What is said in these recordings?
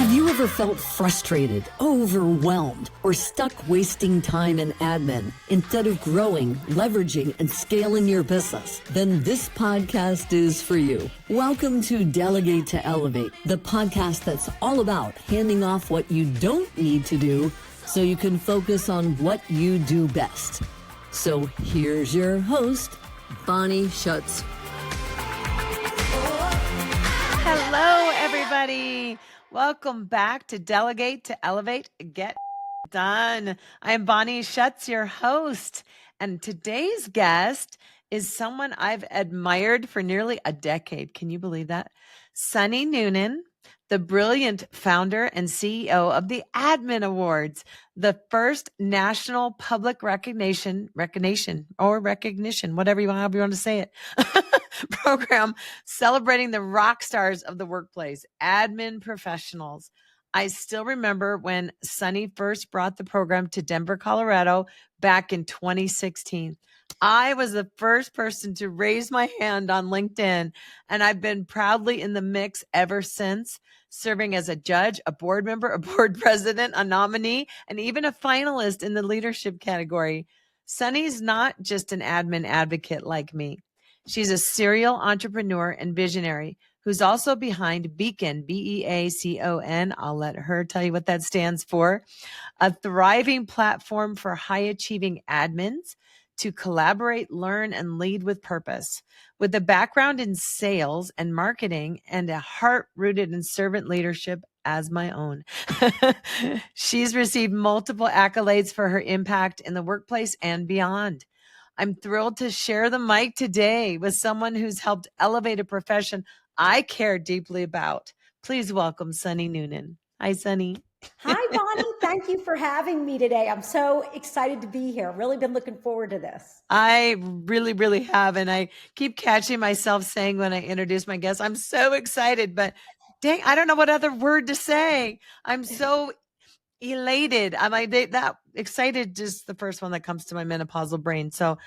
Have you ever felt frustrated, overwhelmed, or stuck wasting time in admin instead of growing, leveraging, and scaling your business? Then this podcast is for you. Welcome to Delegate to Elevate, the podcast that's all about handing off what you don't need to do so you can focus on what you do best. So here's your host, Bonnie Schutz. Hello, everybody. Welcome back to Delegate to Elevate, Get Done. I am Bonnie Schutz, your host, and today's guest is someone I've admired for nearly a decade. Can you believe that? Sunny Nunan, the brilliant founder and CEO of the Admin Awards, the first national public recognition, whatever however you want to say it, program celebrating the rock stars of the workplace, admin professionals. I still remember when Sonny first brought the program to Denver, Colorado back in 2016. I was the first person to raise my hand on LinkedIn, and I've been proudly in the mix ever since, serving as a judge, a board member, a board president, a nominee, and even a finalist in the leadership category. Sunny's not just an admin advocate like me. She's a serial entrepreneur and visionary who's also behind Beacon, Beacon. I'll let her tell you what that stands for. A thriving platform for high-achieving admins to collaborate, learn, and lead with purpose. With a background in sales and marketing and a heart rooted in servant leadership as my own. She's received multiple accolades for her impact in the workplace and beyond. I'm thrilled to share the mic today with someone who's helped elevate a profession I care deeply about. Please welcome Sunny Nunan. Hi, Sunny. Hi, Bonnie. Thank you for having me today. I'm so excited to be here. Really been looking forward to this. I really have. And I keep catching myself saying when I introduce my guests, I'm so excited, but dang, I don't know what other word to say. I'm so elated. I'm like that excited, just the first one that comes to my menopausal brain. So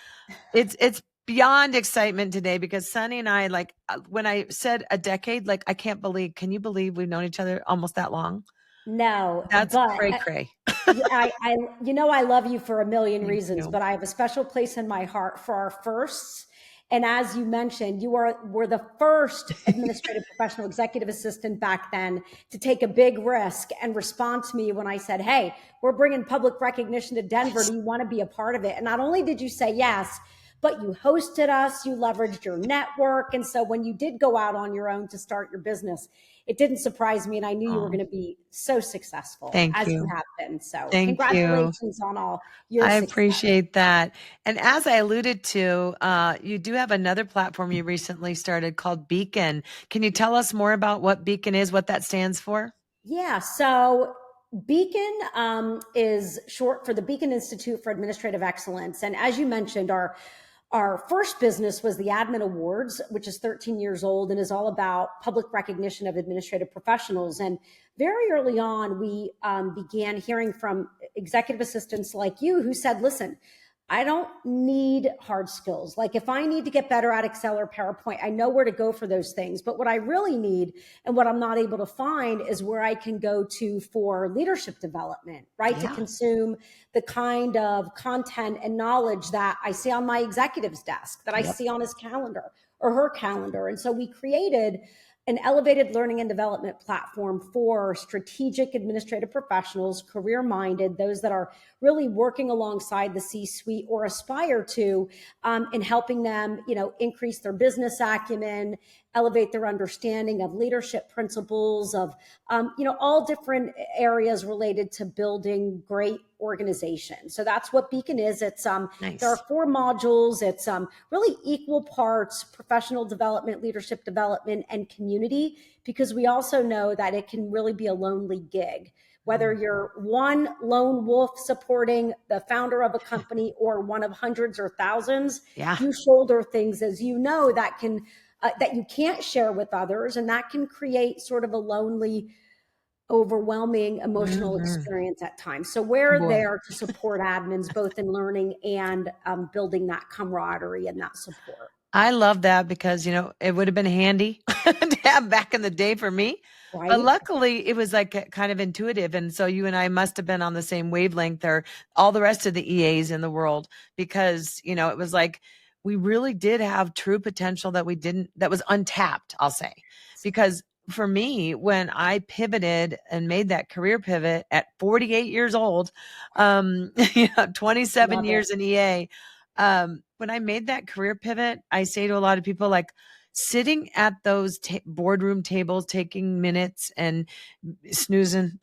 it's beyond excitement today because Sunny and I, like when I said a decade, like can you believe we've known each other almost that long? No, That's but cray. I love you for a million reasons, you. but I have a special place in my heart for our firsts. And as you mentioned, were the first administrative professional executive assistant back then to take a big risk and respond to me when I said, hey, we're bringing public recognition to Denver. Do you want to be a part of it? And not only did you say yes, but you hosted us, you leveraged your network. And so when you did go out on your own to start your business, it didn't surprise me. And I knew you were going to be so successful as you have been. So congratulations on all your success. I appreciate that. And as I alluded to, you do have another platform you recently started called Beacon. Can you tell us more about what Beacon is, what that stands for? Yeah. So Beacon is short for the Beacon Institute for Administrative Excellence. And as you mentioned, our first business was the Admin Awards, which is 13 years old and is all about public recognition of administrative professionals. And very early on, we began hearing from executive assistants like you who said, listen, I don't need hard skills. Like if I need to get better at Excel or PowerPoint, I know where to go for those things. But what I really need and what I'm not able to find is where I can go to for leadership development, right? Yeah. To consume the kind of content and knowledge that I see on my executive's desk, that I see on his calendar or her calendar. And so we created an elevated learning and development platform for strategic administrative professionals, career-minded, those that are really working alongside the C-suite or aspire to, in helping them, increase their business acumen, elevate their understanding of leadership principles, of, all different areas related to building great organizations. So that's what Beacon is. It's nice. There are 4 modules. It's really equal parts professional development, leadership development, and community, because we also know that it can really be a lonely gig. Whether you're one lone wolf supporting the founder of a company or one of hundreds or thousands, you shoulder things, as you know, that can that you can't share with others, and that can create sort of a lonely, overwhelming emotional experience at times. So we're there to support admins both in learning and building that camaraderie and that support. I love that because, it would have been handy to have back in the day for me. But right? luckily, it was like kind of intuitive. And so you and I must have been on the same wavelength, or all the rest of the EAs in the world, because, it was like we really did have true potential that was untapped, I'll say. Because for me, when I pivoted and made that career pivot at 48 years old, 27 Love it. years in EA, when I made that career pivot, I say to a lot of people, like, sitting at those boardroom tables, taking minutes and snoozing,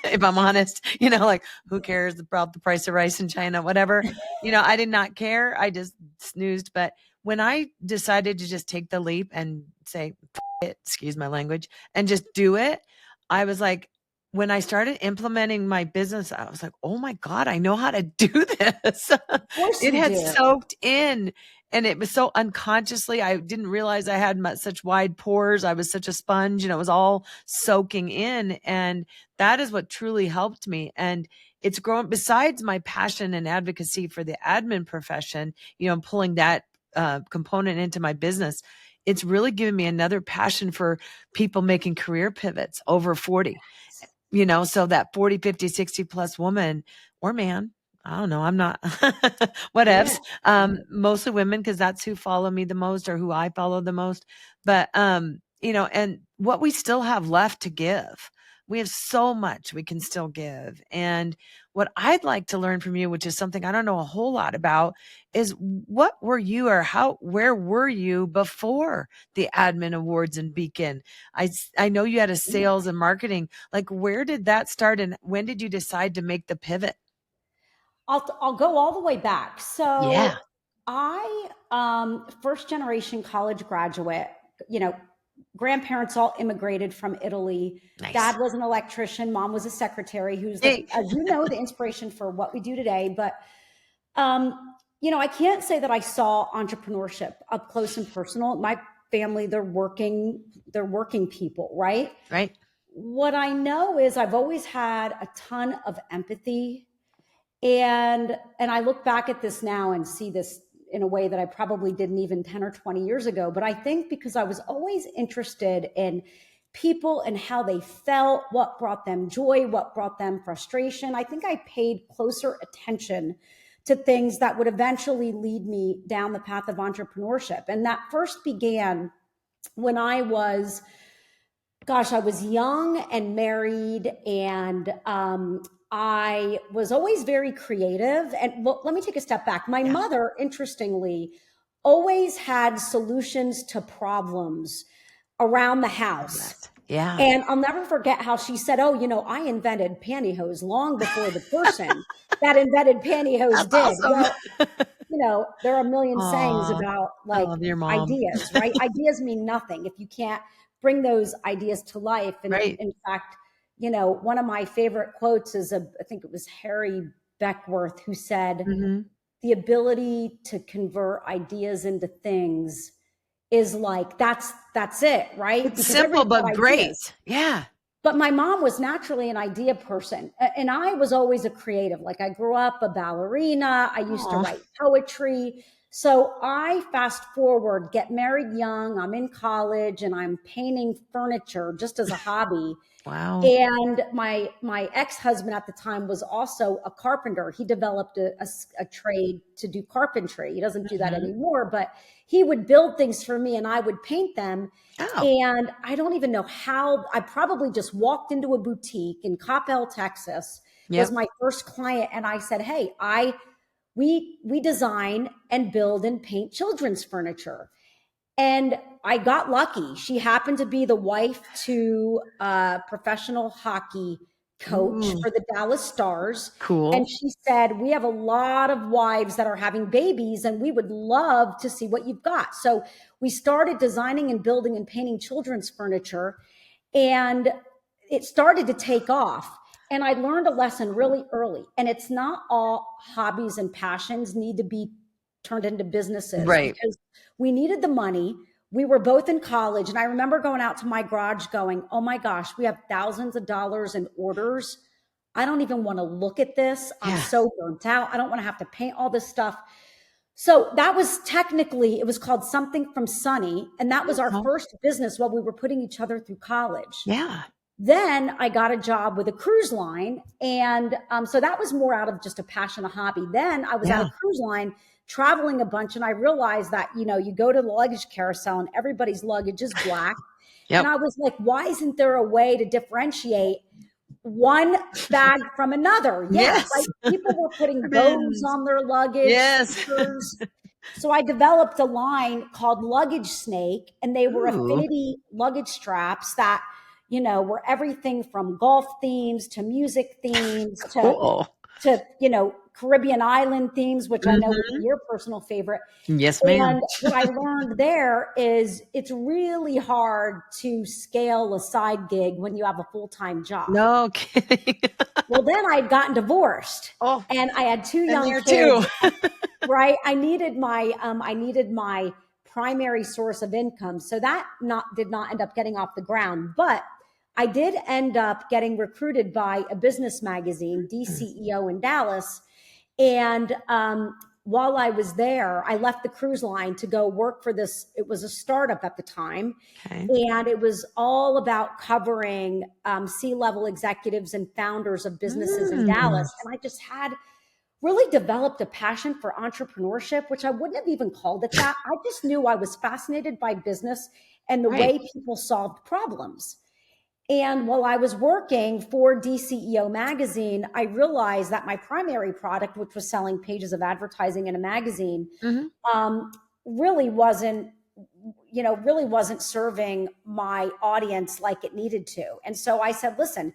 if I'm honest, like, who cares about the price of rice in China, whatever, I did not care. I just snoozed. But when I decided to just take the leap and say, "F it," excuse my language, and just do it, I was like, when I started implementing my business, I was like, oh my God, I know how to do this. Of course It you had do. soaked in, and it was so unconsciously. I didn't realize I had such wide pores. I was such a sponge, and it was all soaking in. And that is what truly helped me. And it's grown, besides my passion and advocacy for the admin profession, pulling that component into my business. It's really given me another passion for people making career pivots over 40, so that 40, 50, 60 plus woman or man, I don't know, I'm not Yeah. whatevs, mostly women, because that's who follow me the most, or who I follow the most. But and what we still have left to give, we have so much we can still give. And what I'd like to learn from you, which is something I don't know a whole lot about, is what were you, or where were you before the admin awards in Beacon? I know you had a sales and marketing. Like, where did that start, and when did you decide to make the pivot? I'll go all the way back. Yeah. So I first generation college graduate, you know, grandparents all immigrated from Italy. Nice. Dad was an electrician, mom was a secretary, who's the, Hey. as you know, the inspiration for what we do today. But I can't say that I saw entrepreneurship up close and personal. My family, they're working people, right? Right. What I know is I've always had a ton of empathy, and I look back at this now and see this in a way that I probably didn't even 10 or 20 years ago. But I think because I was always interested in people and how they felt, what brought them joy, what brought them frustration, I think I paid closer attention to things that would eventually lead me down the path of entrepreneurship. And that first began when I was young and married, and I was always very creative. And well, let me take a step back. My Yeah. mother, interestingly, always had solutions to problems around the Love house. that. Yeah. And I'll never forget how she said, "Oh, I invented pantyhose long before the person that invented pantyhose That's did." awesome. Well, there are a million sayings Aw, about I like love your mom. ideas, right? Ideas mean nothing if you can't bring those ideas to life. And Right. in fact, one of my favorite quotes is I think it was Harry Beckworth who said, Mhm. the ability to convert ideas into things is like, that's it, right? It's Because simple, everybody's got but great. ideas. Yeah. But my mom was naturally an idea person. And I was always a creative. Like I grew up a ballerina. I used to Aw. write poetry. So I fast forward, get married young. I'm in college and I'm painting furniture just as a hobby. Wow. And my ex-husband at the time was also a carpenter. He developed a trade to do carpentry. He doesn't do that Mhm. anymore, but he would build things for me and I would paint them. Oh. And I don't even know how. I probably just walked into a boutique in Coppell, Texas, was Yep. my first client. And I said, "Hey, we design and build and paint children's furniture." And I got lucky. She happened to be the wife to a professional hockey coach Ooh, for the Dallas Stars. And cool. she said, "We have a lot of wives that are having babies, and we would love to see what you've got." So we started designing and building and painting children's furniture, and it started to take off. And I learned a lesson really early. And it's not all hobbies and passions need to be turned into businesses, Right. because we needed the money. We were both in college. And I remember going out to my garage going, "Oh my gosh, we have thousands of dollars in orders. I don't even want to look at this. I'm Yeah. so burnt out. I don't want to have to paint all this stuff." So that was technically, it was called Something from Sunny. And that was our Oh, first business while we were putting each other through college. yeah. Then I got a job with a cruise line. And so that was more out of just a passion, a hobby. Then I was at Yeah. a cruise line traveling a bunch. And I realized that, you go to the luggage carousel and everybody's luggage is black. And Yep. I was like, why isn't there a way to differentiate one bag from another? Yeah, Yes. like people were putting bows Ribbons. on their luggage, Yes. stickers. So I developed a line called Luggage Snake, and they were Ooh, affinity luggage straps that, were everything from golf themes to music themes cool. to Caribbean island themes, which I know would be Mhm. your personal favorite. Yes, ma'am. And what I learned there is it's really hard to scale a side gig when you have a full-time job. No kidding. Well, then I'd gotten divorced Oh, and I had two been young there too. kids, right? I needed my primary source of income. So that did not end up getting off the ground, but I did end up getting recruited by a business magazine, DCEO in Dallas. And while I was there, I left the cruise line to go work for this. It was a startup at the time. Okay. And it was all about covering C-level executives and founders of businesses in Mm. Dallas. And I just had really developed a passion for entrepreneurship, which I wouldn't have even called it that. I just knew I was fascinated by business and the Right. way people solved problems. And while I was working for DCEO magazine, I realized that my primary product, which was selling pages of advertising in a magazine, Mhm. um, really wasn't, really wasn't serving my audience like it needed to. And so I said, listen,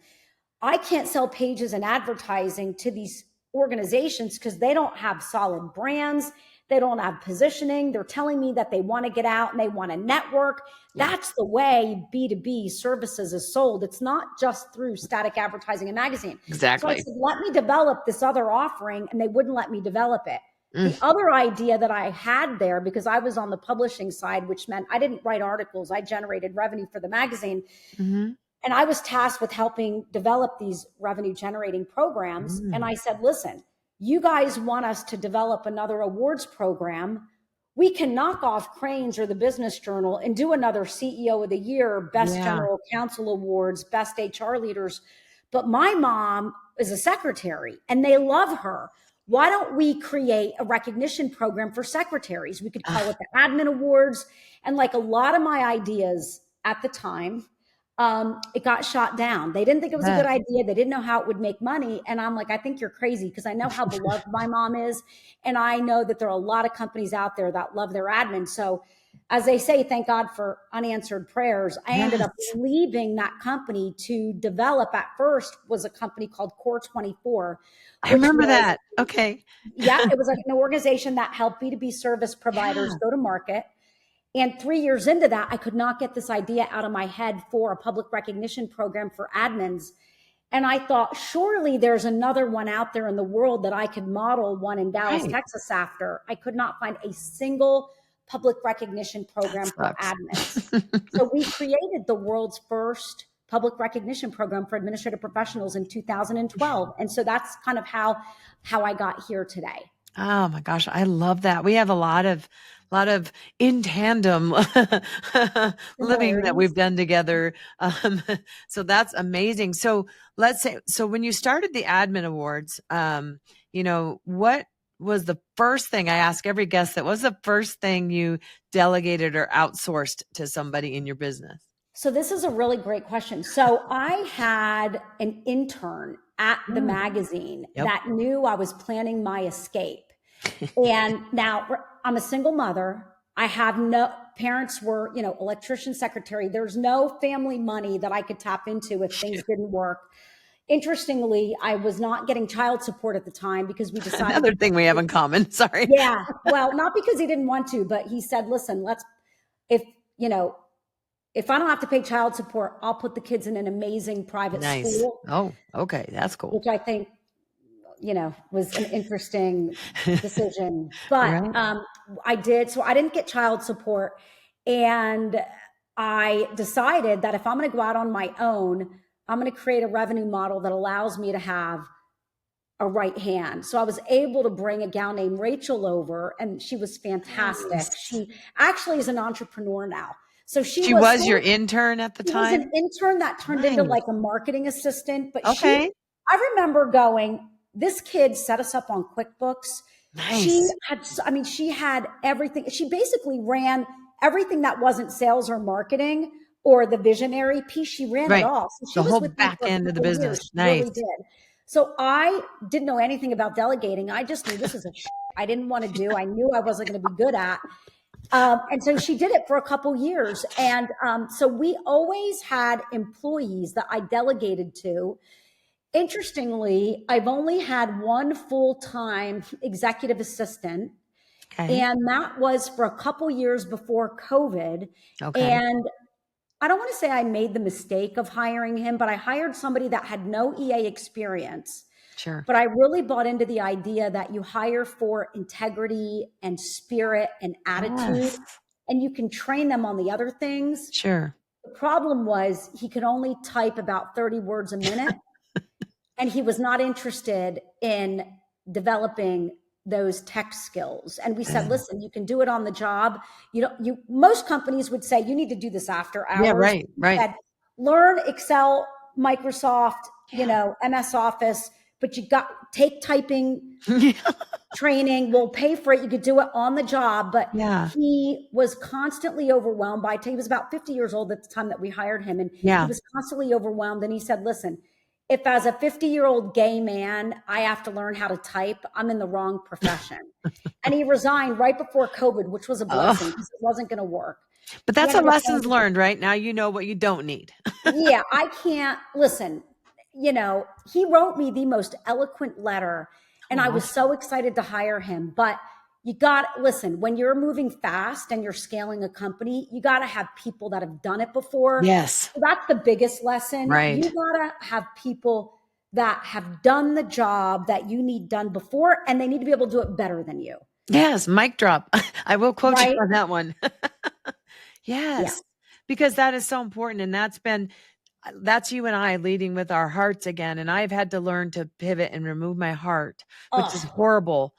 I can't sell pages and advertising to these organizations because they don't have solid brands. They don't have positioning. They're telling me that they want to get out and they want to network. Yeah. That's the way B2B services is sold. It's not just through static advertising and magazine. So I Exactly. said, let me develop this other offering, and they wouldn't let me develop it. Mm. The other idea that I had there, because I was on the publishing side, which meant I didn't write articles, I generated revenue for the magazine. Mhm. And I was tasked with helping develop these revenue generating programs. And Mm. I said, listen, you guys want us to develop another awards program. We can knock off Cranes or the Business Journal and do another CEO of the Year, Best Yeah. General Counsel Awards, Best HR Leaders. But my mom is a secretary and they love her. Why don't we create a recognition program for secretaries? We could call it the Admin Awards. And like a lot of my ideas at the time, it got shot down. They didn't think it was a good Bet. idea. They didn't know how it would make money. And I'm like, I think you're crazy because I know how beloved my mom is. And I know that there are a lot of companies out there that love their admin. So as they say, thank God for unanswered prayers. I ended Yes. up leaving that company to develop. At first was a company called Core 24, I which remember was, that. Okay. yeah, it was like an organization that helped B2B service providers Yeah. go to market. And 3 years into that, I could not get this idea out of my head for a public recognition program for admins. And I thought, surely there's another one out there in the world that I could model one in Dallas, Right. Texas after. I could not find a single public recognition That program for sucks. admins. So we created the world's first public recognition program for administrative professionals in 2012. And so that's kind of how I got here today. Oh my gosh, I love that. We have a lot of in tandem living that we've Similarities. done together. So that's amazing. So let's say, so when you started the admin awards, what was the first thing I ask every guest, that was the first thing you delegated or outsourced to somebody in your business? So this is a really great question. So I had an intern at the Mm. magazine Yep. that knew I was planning my escape. And now I'm a single mother. I have no parents were, electrician, secretary. There's no family money that I could tap into if things didn't work. Interestingly, I was not getting child support at the time because we decided Another thing we have in common. Sorry. yeah, well, not because he didn't want to, but he said, listen, if, if I don't have to pay child support, I'll put the kids in an amazing private Nice. school, Oh, okay. That's cool. which I think, was an interesting decision. But Right. I did. So I didn't get child support. And I decided that if I'm going to go out on my own, I'm going to create a revenue model that allows me to have a right hand. So I was able to bring a gal named Rachel over, and she was fantastic. Nice. She actually is an entrepreneur now. So She was your intern at the she was an time? intern that turned into Nice. like a marketing assistant. But Okay. I remember going, this kid set us up on QuickBooks. Nice. She had everything. She basically ran everything that wasn't sales or marketing or the visionary piece. She ran it Right. all. So she The was whole with me back for a end of the couple of business. years. She Nice. really did. So I didn't know anything about delegating. I just knew this is I didn't want to do. I knew I wasn't going to be good at. And so she did it for a couple years. And so we always had employees that I delegated to. Interestingly, I've only had one full-time executive assistant, Okay. and that was for a couple years before COVID. Okay. And I don't want to say I made the mistake of hiring him, but I hired somebody that had no EA experience. Sure. But I really bought into the idea that you hire for integrity and spirit and attitude, Yes. and you can train them on the other things. Sure. The problem was he could only type about 30 words a minute, and he was not interested in developing those tech skills. And we said, listen, you can do it on the job. Most companies would say you need to do this after hours. Yeah, right. Said, learn Excel, Microsoft, MS Office, but you got take typing training. We'll pay for it. You could do it on the job. But Yeah. he was constantly overwhelmed by it. He was about 50 years old at the time that we hired him. And he was constantly overwhelmed. And he said, listen, if as a 50-year-old gay man, I have to learn how to type, I'm in the wrong profession. And he resigned right before COVID, which was a blessing because it wasn't going to work. But that's a lessons learned, right? Now you know what you don't need. Yeah, I can't listen. He wrote me the most eloquent letter, and I was so excited to hire him. But you listen, when you're moving fast and you're scaling a company, you got to have people that have done it before. Yes. So that's the biggest lesson. Right. You got to have people that have done the job that you need done before, and they need to be able to do it better than you. Yes. Mic drop. I will quote you on that one. Yes. Because that is so important. And that's you and I leading with our hearts again. And I've had to learn to pivot and remove my heart, which is horrible.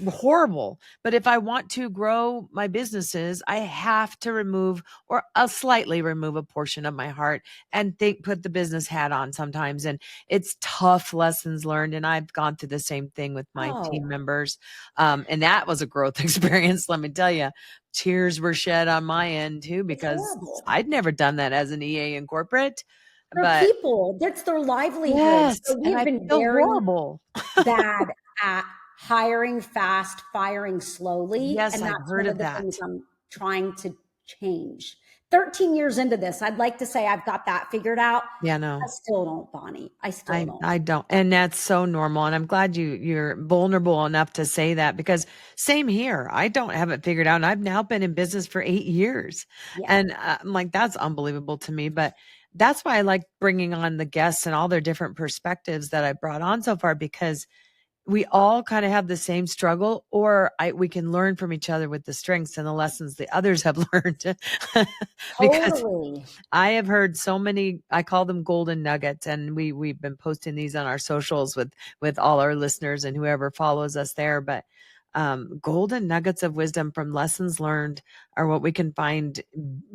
Horrible. But if I want to grow my businesses, I have to remove or slightly remove a portion of my heart and put the business hat on sometimes. And it's tough lessons learned. And I've gone through the same thing with my team members. And that was a growth experience. Let me tell you, tears were shed on my end too, because I'd never done that as an EA in corporate. They're people, that's their livelihood. Yes, so we've been very horrible. bad at hiring fast, firing slowly. Yes, and that's I've heard one of of the that. things I'm trying to change. 13 years into this, I'd like to say I've got that figured out. Yeah, no. I still don't, Bonnie. I still don't. I don't. And that's so normal. And I'm glad you're vulnerable enough to say that, because same here. I don't have it figured out. And I've now been in business for 8 years. Yeah. And I'm like, that's unbelievable to me. But that's why I like bringing on the guests and all their different perspectives that I brought on so far, because we all kind of have the same struggle, or we can learn from each other with the strengths and the lessons the others have learned. Because I have heard so many, I call them golden nuggets, and we've been posting these on our socials with all our listeners and whoever follows us there. But golden nuggets of wisdom from lessons learned are what we can find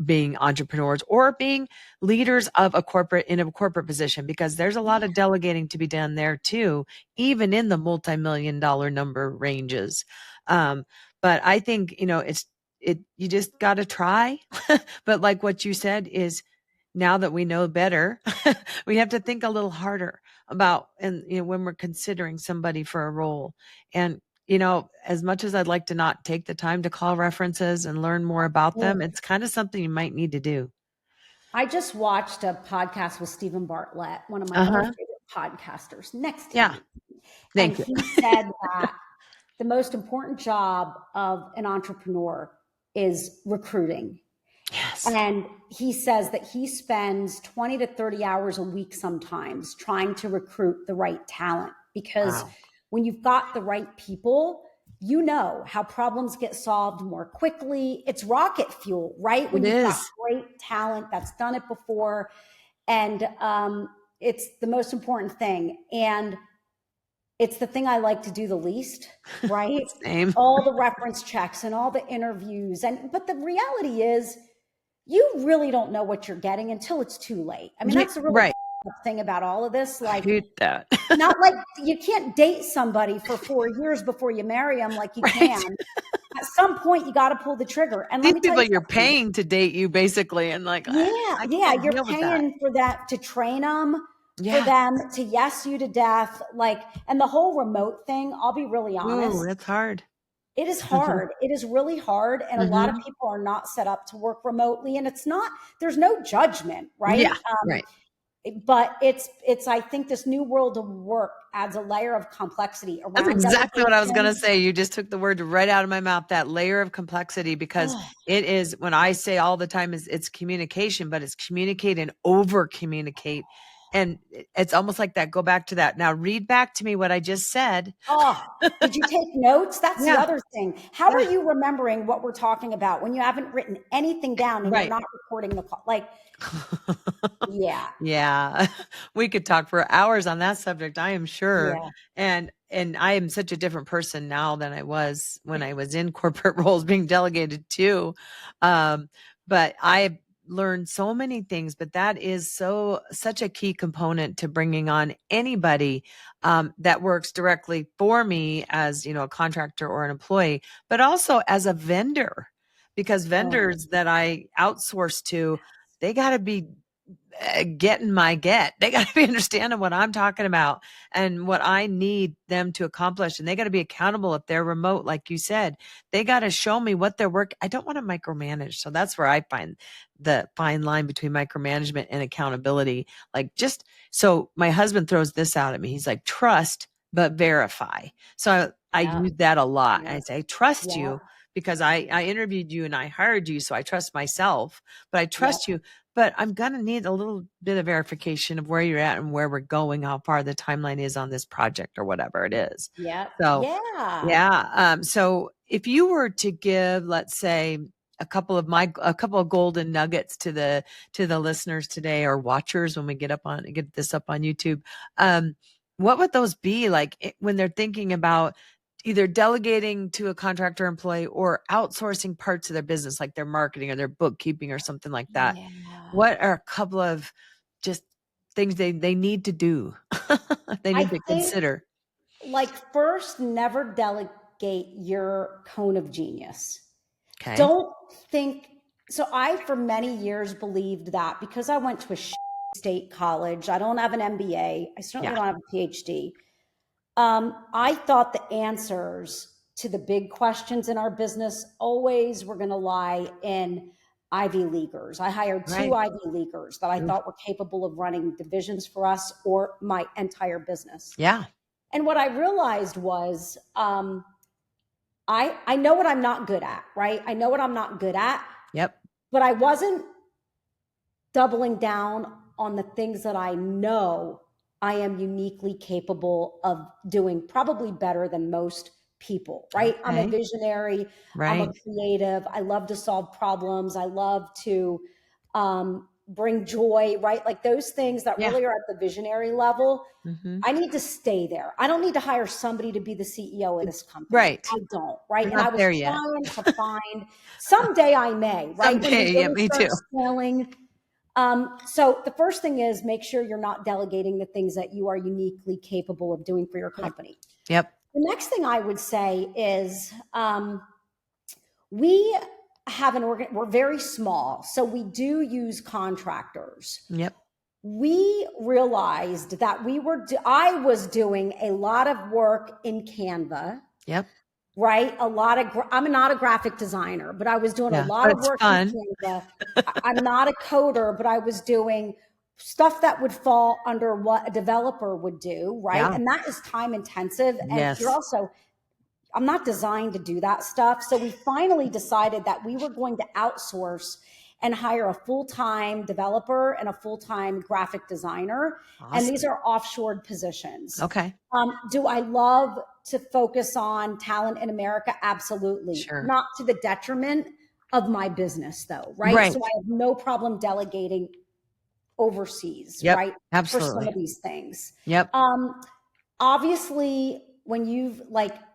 being entrepreneurs or being leaders of in a corporate position, because there's a lot of delegating to be done there too, even in the multi-million-dollar number ranges. But I think, you just got to try. But like what you said is, now that we know better, we have to think a little harder about, and when we're considering somebody for a role. And as much as I'd like to not take the time to call references and learn more about them, it's kind of something you might need to do. I just watched a podcast with Stephen Bartlett, one of my other favorite podcasters, next to me. Thank you. He said that the most important job of an entrepreneur is recruiting. Yes. And he says that he spends 20 to 30 hours a week sometimes trying to recruit the right talent, because when you've got the right people, how problems get solved more quickly. It's rocket fuel, right? When you've got great talent that's done it before. And it's the most important thing. And It's the thing I like to do the least, right? Same. All the reference checks and all the interviews. But the reality is, you really don't know what you're getting until it's too late. I mean, that's the really Right. thing about all of this. I Like, hate that. not like you can't date somebody for 4 years before you marry them like you Right. can. At some point, you got to pull the trigger. And let These me tell people you you're something. paying to date you basically. And like, I can't You're deal with that. paying for that to train them, for Yeah. them to yes you to death. Like, and the whole remote thing, I'll be really honest. Ooh, that's hard. It is hard. It is really hard. And a lot of Mhm. people are not set up to work remotely. And it's not, there's no judgment, right? Yeah. Right. But it's, I think this new world of work adds a layer of complexity around That's exactly what I was going to delegation. say. You just took the word right out of my mouth, that layer of complexity, because it is, when I say all the time, is it's communication, but it's communicate and over communicate. And it's almost like that. Go back to that. Now read back to me what I just said. Oh, did you take notes? That's the Yeah. other thing. How are Yeah. you remembering what we're talking about when you haven't written anything down and Right. you're not recording the call? Like, yeah. Yeah. We could talk for hours on that subject, I am sure. Yeah. And I am such a different person now than I was when I was in corporate roles being delegated to. But I learned so many things, but that is such a key component to bringing on anybody that works directly for me as, a contractor or an employee, but also as a vendor, because vendors that I outsource to, they got to be getting my get. They got to be understanding what I'm talking about and what I need them to accomplish. And they got to be accountable if they're remote, like you said. They got to show me what their work. I don't want to micromanage. So that's where I find the fine line between micromanagement and accountability. Like, just so my husband throws this out at me. He's like, trust, but verify. So I Yeah. use that a lot. Yeah. I say, trust Yeah. you because I interviewed you and I hired you. So I trust myself, but I trust Yeah. you. But I'm going to need a little bit of verification of where you're at and where we're going, how far the timeline is on this project or whatever it is. Yeah. So, Yeah. yeah. So if you were to give, let's say, a couple of golden nuggets to the listeners today, or watchers, when we get this up on YouTube, what would those be like when they're thinking about either delegating to a contractor employee or outsourcing parts of their business, like their marketing or their bookkeeping or something like that? Yeah. What are a couple of just things they need to do? They I need to think, consider. like, first, never delegate your cone of genius. Okay. Don't think. So I, for many years, believed that because I went to a state college, I don't have an MBA, I certainly don't have a PhD. I thought the answers to the big questions in our business always were going to lie in Ivy Leaguers. I hired two Right. Ivy Leaguers that I thought were capable of running divisions for us or my entire business. Yeah. And what I realized was, I know what I'm not good at, right? I know what I'm not good at. Yep. But I wasn't doubling down on the things that I know I am uniquely capable of doing, probably better than most people, right? I'm a Okay. visionary. I'm a Right. creative. I love to solve problems. I love to bring joy, right? Like those things that Yeah. really are at the visionary level. Mhm. I need to stay there. I don't need to hire somebody to be the CEO of this company. Right. I don't, right? You're And I not was there yet. trying to find, someday I may, right? Someday. When you Yeah, really me start too. scaling. So the first thing is make sure you're not delegating the things that you are uniquely capable of doing for your company. Yep. The next thing I would say is we have we're very small, so we do use contractors. Yep. We realized that I was doing a lot of work in Canva. Yep. Right? I'm not a graphic designer, but I was doing a lot But of it's work fun. in Canva. I'm not a coder, but I was doing stuff that would fall under what a developer would do, right? Yeah. And that is time intensive. And Yes. I'm not designed to do that stuff. So we finally decided that we were going to outsource and hire a full-time developer and a full-time graphic designer. Awesome. And these are offshored positions. Okay. Do I love to focus on talent in America? Absolutely. Sure. Not to the detriment of my business though, right? Right. So I have no problem delegating overseas, Yep. right? Absolutely. For some of these things. Yep. obviously when you've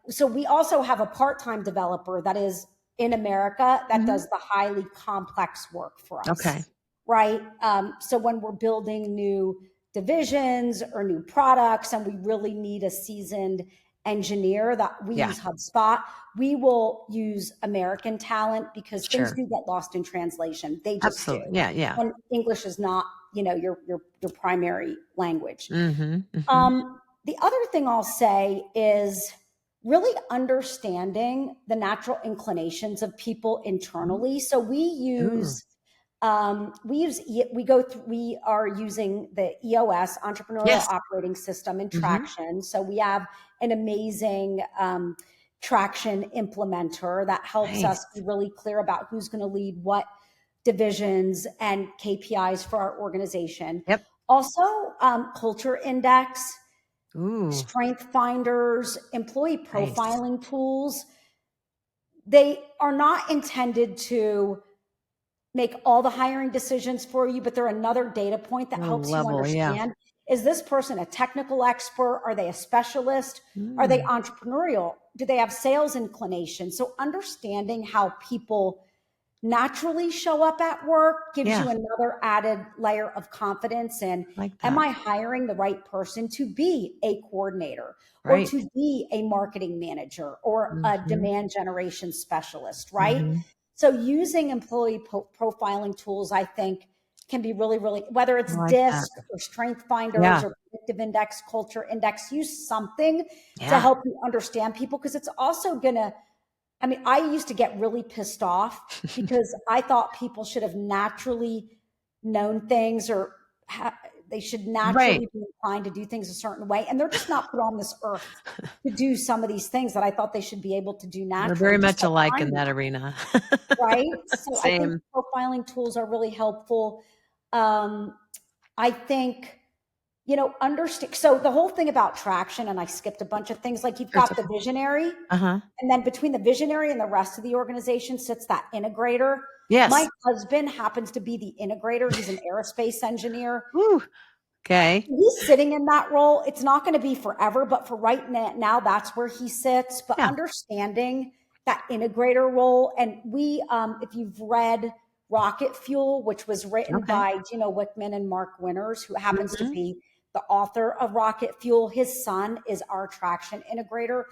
so we also have a part-time developer that is in America that does the highly complex work for us. Okay. Right. So when we're building new divisions or new products and we really need a seasoned engineer, that we use HubSpot, we will use American talent because things do get lost in translation. They just do. Yeah. And English is not, your primary language. The other thing I'll say is really understanding the natural inclinations of people internally. So we are using the EOS, Entrepreneurial Operating System, in Traction. So we have an amazing Traction implementer that helps us be really clear about who's going to lead what divisions and KPIs for our organization. Also, culture index, strength finders, employee profiling tools. They are not intended to make all the hiring decisions for you, but they're another data point that helps you understand, is this person a technical expert? Are they a specialist? Are they entrepreneurial? Do they have sales inclination? So understanding how people naturally show up at work gives you another added layer of confidence in, am I hiring the right person to be a coordinator or to be a marketing manager or a demand generation specialist, right? So using employee profiling tools, I think, can be really, really, whether it's DISC or strength finders or predictive index, culture index, use something to help you understand people, because it's also going to, I used to get really pissed off because I thought people should have naturally known things, or they should naturally be inclined to do things a certain way. And they're just not put on this earth to do some of these things that I thought they should be able to do naturally. We're very much alike in that arena. Right? So I think profiling tools are really helpful. I think, understand. So the whole thing about Traction, and I skipped a bunch of things, like you've got the visionary, and then between the visionary and the rest of the organization sits that integrator. My husband happens to be the integrator. He's an aerospace engineer. Okay. He's sitting in that role. It's not going to be forever, but for right now, that's where he sits. But understanding that integrator role. And we, if you've read Rocket Fuel, which was written by Gino Wickman and Mark Winters, who happens to be the author of Rocket Fuel, his son is our Traction integrator.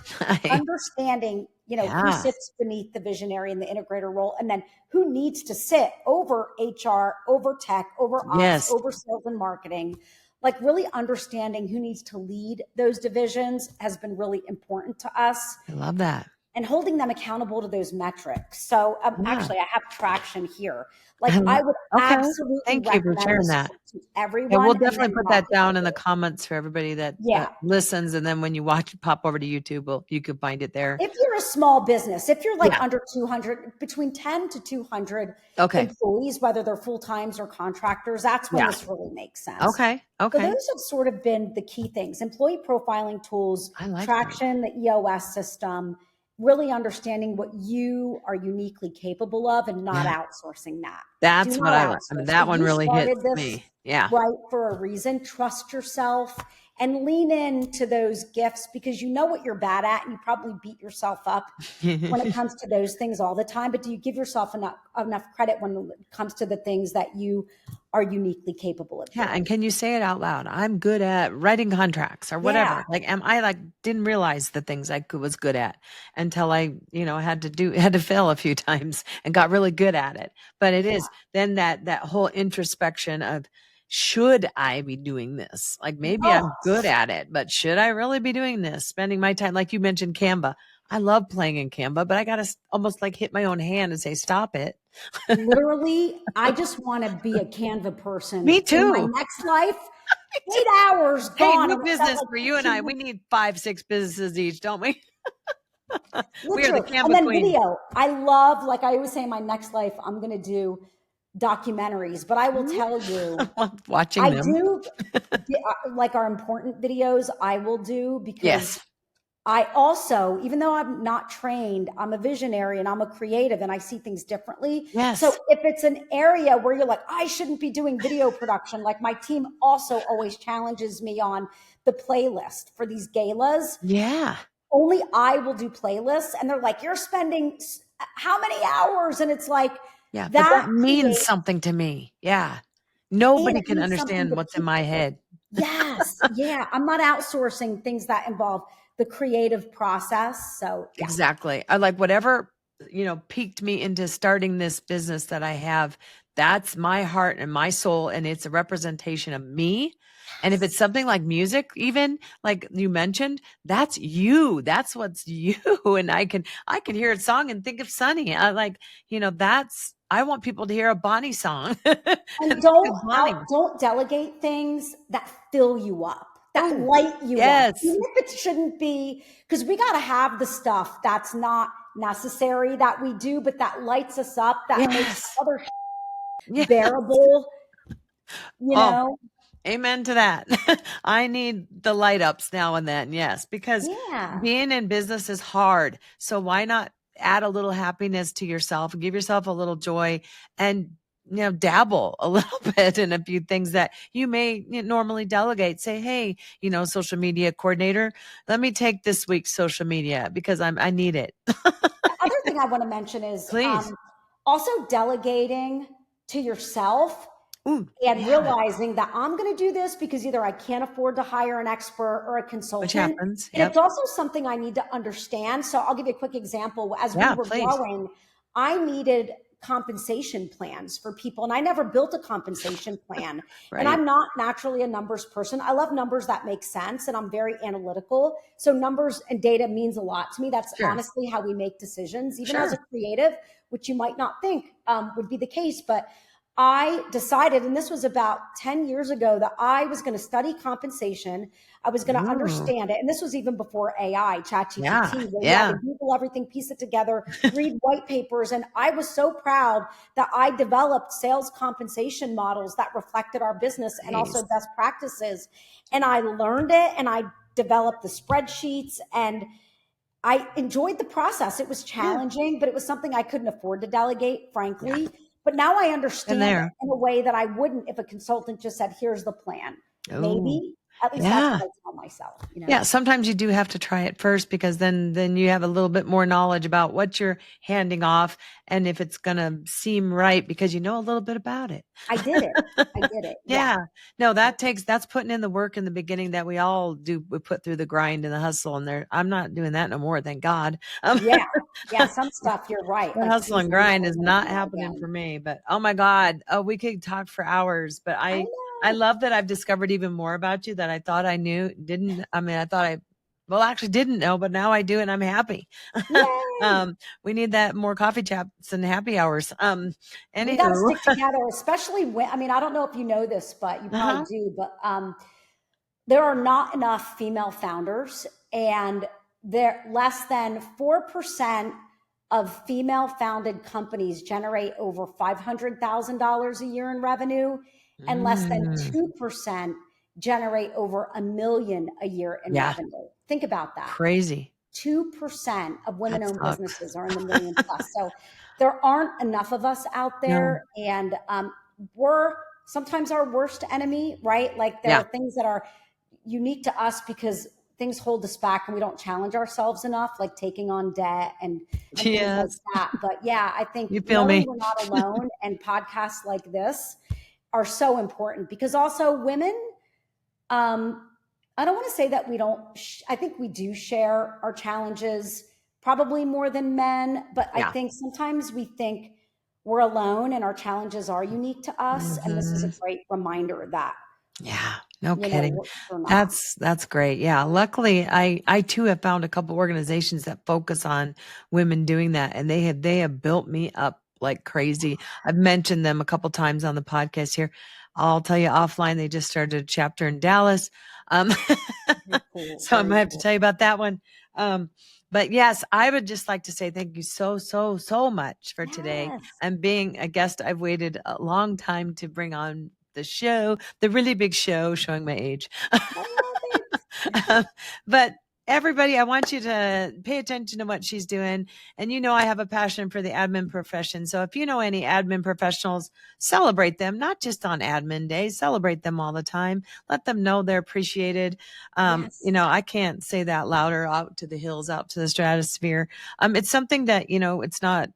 Understanding, who sits beneath the visionary and the integrator role, and then who needs to sit over HR, over tech, over ops, over sales and marketing. Like really understanding who needs to lead those divisions has been really important to us. I love that. And holding them accountable to those metrics. So actually, I have Traction here. Like I would absolutely thank you for sharing that to everyone. Yeah, we'll definitely put that down in the comments for everybody that listens. And then when you watch it pop over to YouTube, you can find it there. If you're a small business, if you're like under 200, between 10 to 200 employees, whether they're full-times or contractors, that's when this really makes sense. Okay. So those have sort of been the key things: employee profiling tools, Traction, the EOS system, really understanding what you are uniquely capable of and not outsourcing that. That's what I like. That one really hits me. Yeah. Right. For a reason. Trust yourself and lean into those gifts, because you know what you're bad at, and you probably beat yourself up when it comes to those things all the time. But do you give yourself enough credit when it comes to the things that you are uniquely capable of doing? And can you say it out loud? I'm good at writing contracts or whatever. I didn't realize the things I was good at until I, had to fail a few times and got really good at it. But it is then that whole introspection of, should I be doing this? Like maybe I'm good at it, but should I really be doing this? Spending my time, like you mentioned, Canva. I love playing in Canva, but I got to almost like hit my own hand and say, stop it. Literally, I just want to be a Canva person. Me too. In my next life, 8 hours gone. Hey, new business for you and I. We need 5-6 businesses each, don't we? We are the Canva and then queen. Video. I love, like I always say, in my next life, I'm going to do documentaries, but I will tell you, watching them. I do like our important videos. I will do because I also, even though I'm not trained, I'm a visionary and I'm a creative and I see things differently. So Yes. if it's an area where you're like, I shouldn't be doing video production, like my team also always challenges me on the playlist for these galas. Yeah. Only I will do playlists. And they're like, you're spending how many hours? And it's like, Yeah. But that that means creates, something to me. Yeah. and Nobody it can means something understand to what's in my people. head. Yes. Yeah. I'm not outsourcing things that involve the creative process. So yeah. Exactly. I like whatever, piqued me into starting this business that I have. That's my heart and my soul. And it's a representation of me. And if it's something like music, even like you mentioned, that's you. That's what's you. And I can hear a song and think of Sunny. I want people to hear a Bonnie song. And And think of Bonnie. don't delegate things that fill you up, that Oh, light you up. yes. Even if it shouldn't be, because we got to have the stuff that's not necessary that we do, but that lights us up, that makes Yes. other Yeah. bearable, you Oh, know? amen to that. I need the light ups now and then. Yes, because Yeah. being in business is hard. So why not add a little happiness to yourself and give yourself a little joy and dabble a little bit in a few things that you may normally delegate. Say, hey, social media coordinator, let me take this week's social media because I need it. The other thing I want to mention is Please. also delegating to yourself Ooh, and yeah. realizing that I'm going to do this because either I can't afford to hire an expert or a Which consultant. happens. And it's Yep. also something I need to understand. So I'll give you a quick example. As we Yeah, were please. growing, I needed compensation plans for people, and I never built a compensation plan. And Right. I'm not naturally a numbers person. I love numbers that make sense, and I'm very analytical. So numbers and data means a lot to me. That's Sure. honestly how we make decisions, even as a Sure. creative, which you might not think would be the case. But I decided, and this was about 10 years ago, that I was going to study compensation. I was going to Ooh. understand it. And this was even before AI, Yeah. ChatGPT, where you had to Yeah. Google everything, piece it together, read white papers. And I was so proud that I developed sales compensation models that reflected our business and also Nice. best practices. And I learned it and I developed the spreadsheets and I enjoyed the process. It was Yeah. challenging, but it was something I couldn't afford to delegate, Yeah. frankly. But now I Been understand it there. in a way that I wouldn't if a consultant just said, here's the plan. Oh, Maybe, at least that's yeah. what I tell myself. Yeah, sometimes you do have to try it first because then you have a little bit more knowledge about what you're handing off and if it's going to seem right because you know a little bit about it. I did it. I did it. Yeah. Yeah. No, that's putting in the work in the beginning that we all do. We put through the grind and the hustle and I'm not doing that no more. Thank God. Yeah. Yeah. Some stuff you're right. The Like hustle and Tuesday, grind never is gonna not do that happening again. for me, but oh my God. Oh, we could talk for hours, but I I know. love that I've discovered even more about you that I thought I knew. Didn't, I mean, I thought well, actually didn't know, but now I do. And I'm happy. Yay. We need that more coffee chats and happy hours. We got to Anywho, stick together, especially when, I mean, I don't know if you know this, but you probably uh-huh. do, but there are not enough female founders, and there less than 4% of female founded companies generate over $500,000 a year in revenue, and less than Mm, 2% generate over a million a year in yeah. revenue. Think about that. Crazy. 2% of women That owned sucks. businesses are in the million plus. So there aren't enough of us out No. there. And we're sometimes our worst enemy, right? Like there Yeah. are things that are unique to us because things hold us back and we don't challenge ourselves enough, like taking on debt and things like Yes. that. But yeah, I think You feel knowing me? we're not alone and podcasts like this are so important because also women, I don't want to say that we don't, I think we do share our challenges probably more than men, but I Yeah. think sometimes we think we're alone and our challenges are unique to us. And this is a Hmm. great reminder of that, Yeah, no kidding. we're not. That's great. Yeah. Luckily, I too have found a couple organizations that focus on women doing that and they have built me up like crazy. I've mentioned them a couple times on the podcast here. I'll tell you offline, they just started a chapter in Dallas. Um, Very cool. so I Very might have to cool. tell you about that one. But yes, I would just like to say thank you so much for today Yes. and being a guest. I've waited a long time to bring on the show, the really big show, showing my age. I love it. Um, but everybody, I want you to pay attention to what she's doing. And I have a passion for the admin profession. So if you know any admin professionals, celebrate them, not just on admin day, celebrate them all the time. Let them know they're appreciated. Yes. I can't say that louder, out to the hills, out to the stratosphere. It's something that, it's not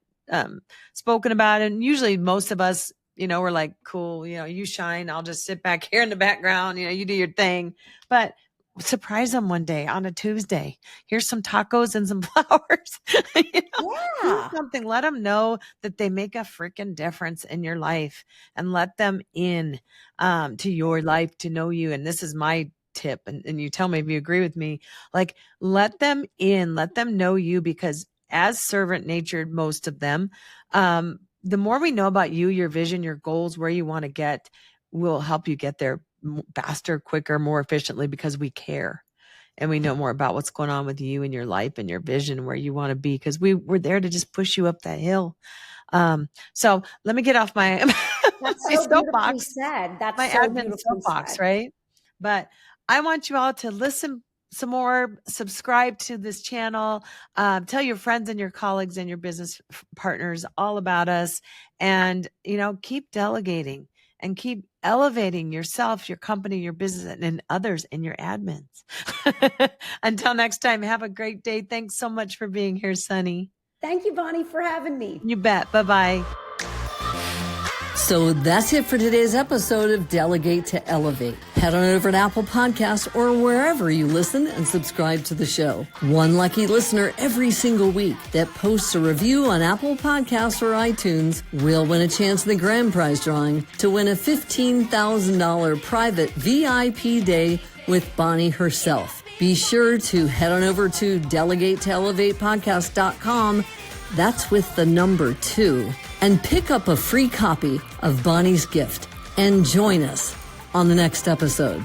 spoken about. And usually most of us, we're like, cool, you shine. I'll just sit back here in the background. You do your thing. But surprise them one day on a Tuesday. Here's some tacos and some flowers. Do something. Let them know that they make a freaking difference in your life, and let them in to your life to know you. And this is my tip. And you tell me if you agree with me. Like, let them in, let them know you, because as servant natured, most of them, the more we know about you, your vision, your goals, where you want to get, will help you get there faster, quicker, more efficiently, because we care and we know more about what's going on with you and your life and your vision, where you want to be, because we're there to just push you up that hill. So let me get off my, That's my so beautifully soapbox, said. That's my so admin beautifully soapbox, said. right? But I want you all to listen some more, subscribe to this channel, tell your friends and your colleagues and your business partners all about us, and, keep delegating and keep elevating yourself, your company, your business, and others, and your admins. Until next time, have a great day. Thanks so much for being here, Sunny. Thank you, Bonnie, for having me. You bet. Bye-bye. So that's it for today's episode of Delegate to Elevate. Head on over to Apple Podcasts or wherever you listen and subscribe to the show. One lucky listener every single week that posts a review on Apple Podcasts or iTunes will win a chance in the grand prize drawing to win a $15,000 private VIP day with Bonnie herself. Be sure to head on over to delegatetoelevatepodcast.com. That's with the number 2. And pick up a free copy of Bonnie's gift and join us on the next episode.